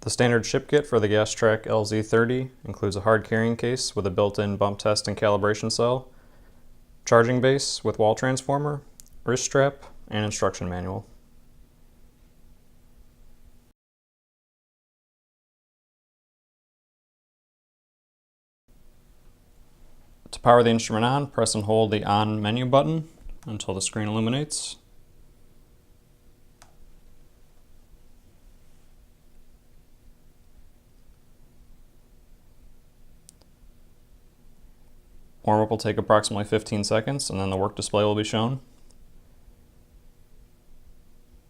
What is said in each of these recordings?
The standard ship kit for the GAS-TRAC LZ-30 includes a hard carrying case with a built-in bump test and calibration cell, charging base with wall transformer, wrist strap, and instruction manual. To power the instrument on, press and hold the on menu button until the screen illuminates. Warm-up will take approximately 15 seconds and then the work display will be shown.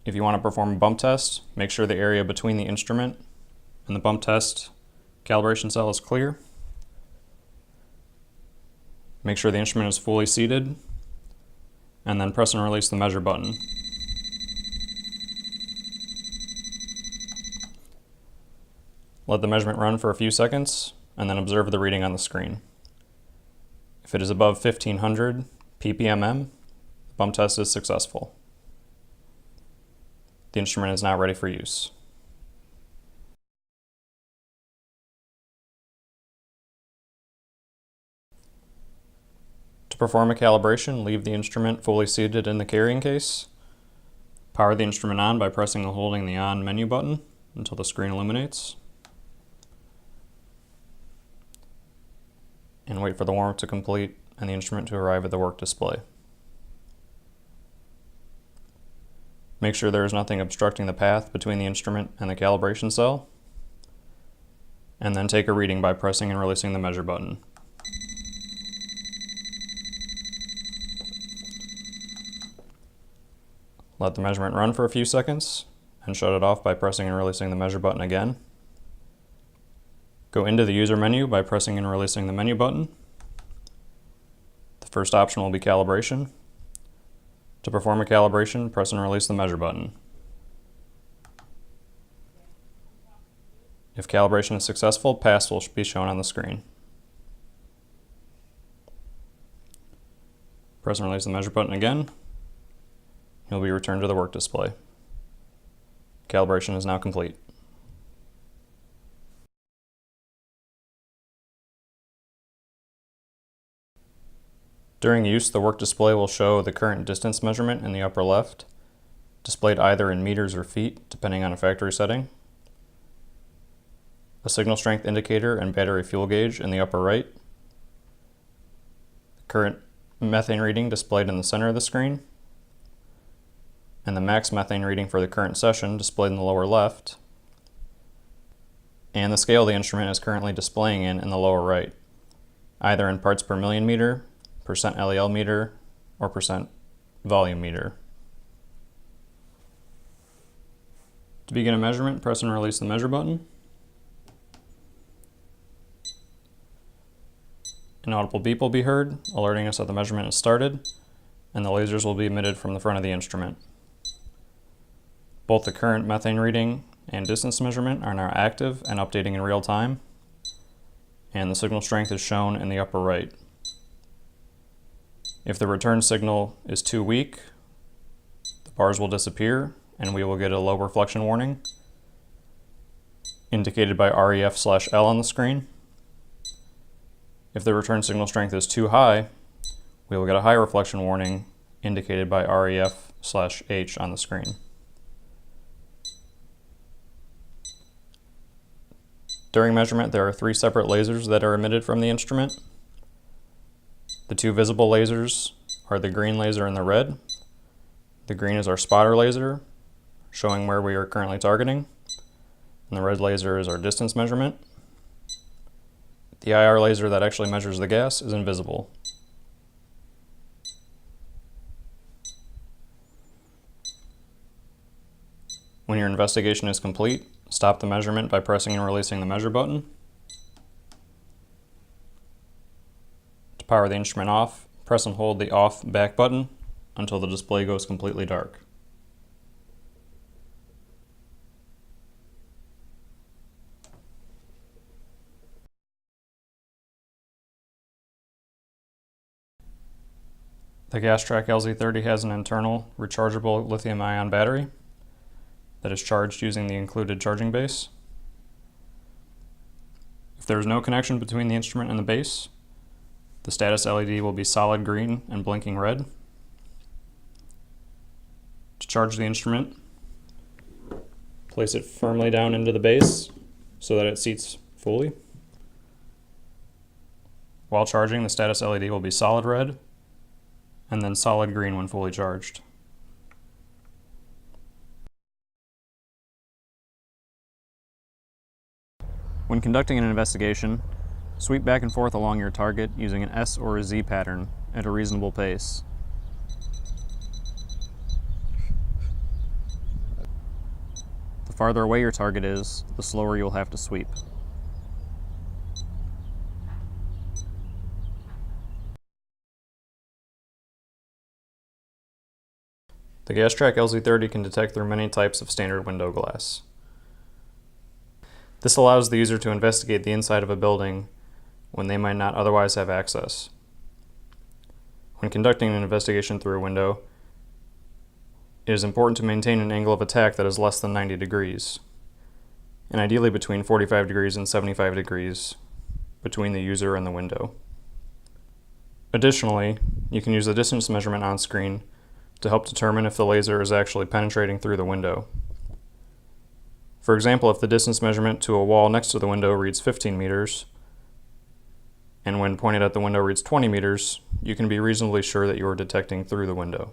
If you want to perform a bump test, make sure the area between the instrument and the bump test calibration cell is clear. Make sure the instrument is fully seated and then press and release the measure button. Let the measurement run for a few seconds and then observe the reading on the screen. If it is above 1500 ppm, the bump test is successful. The instrument is now ready for use. To perform a calibration, leave the instrument fully seated in the carrying case. Power the instrument on by pressing and holding the on menu button until the screen illuminates. And wait for the warm-up to complete and the instrument to arrive at the work display. Make sure there is nothing obstructing the path between the instrument and the calibration cell, and then take a reading by pressing and releasing the measure button. Let the measurement run for a few seconds and shut it off by pressing and releasing the measure button again. Go into the user menu by pressing and releasing the menu button. The first option will be calibration. To perform a calibration, press and release the measure button. If calibration is successful, pass will be shown on the screen. Press and release the measure button again. You'll be returned to the work display. Calibration is now complete. During use, the work display will show the current distance measurement in the upper left, displayed either in meters or feet, depending on a factory setting, a signal strength indicator and battery fuel gauge in the upper right, the current methane reading displayed in the center of the screen, and the max methane reading for the current session displayed in the lower left, and the scale the instrument is currently displaying in the lower right, either in parts per million meter, percent LEL meter, or percent volume meter. To begin a measurement, press and release the measure button. An audible beep will be heard, alerting us that the measurement is started, and the lasers will be emitted from the front of the instrument. Both the current methane reading and distance measurement are now active and updating in real time, and the signal strength is shown in the upper right. If the return signal is too weak, the bars will disappear and we will get a low reflection warning indicated by REF/L on the screen. If the return signal strength is too high, we will get a high reflection warning indicated by REF/H on the screen. During measurement, there are 3 separate lasers that are emitted from the instrument. The 2 visible lasers are the green laser and the red. The green is our spotter laser, showing where we are currently targeting, and the red laser is our distance measurement. The IR laser that actually measures the gas is invisible. When your investigation is complete, stop the measurement by pressing and releasing the measure button. To power the instrument off, press and hold the off back button until the display goes completely dark. The GAS-TRAC LZ-30 has an internal rechargeable lithium-ion battery that is charged using the included charging base. there is no connection between the instrument and the base, the status LED will be solid green and blinking red. To charge the instrument, place it firmly down into the base so that it seats fully. While charging, the status LED will be solid red and then solid green when fully charged. When conducting an investigation, sweep back and forth along your target using an S or a Z pattern at a reasonable pace. The farther away your target is, the slower you'll have to sweep. The GAS-TRAC LZ-30 can detect through many types of standard window glass. This allows the user to investigate the inside of a building when they might not otherwise have access. When conducting an investigation through a window, it is important to maintain an angle of attack that is less than 90 degrees, and ideally between 45 degrees and 75 degrees between the user and the window. Additionally, you can use the distance measurement on screen to help determine if the laser is actually penetrating through the window. For example, if the distance measurement to a wall next to the window reads 15 meters, and when pointed at the window reads 20 meters, you can be reasonably sure that you are detecting through the window.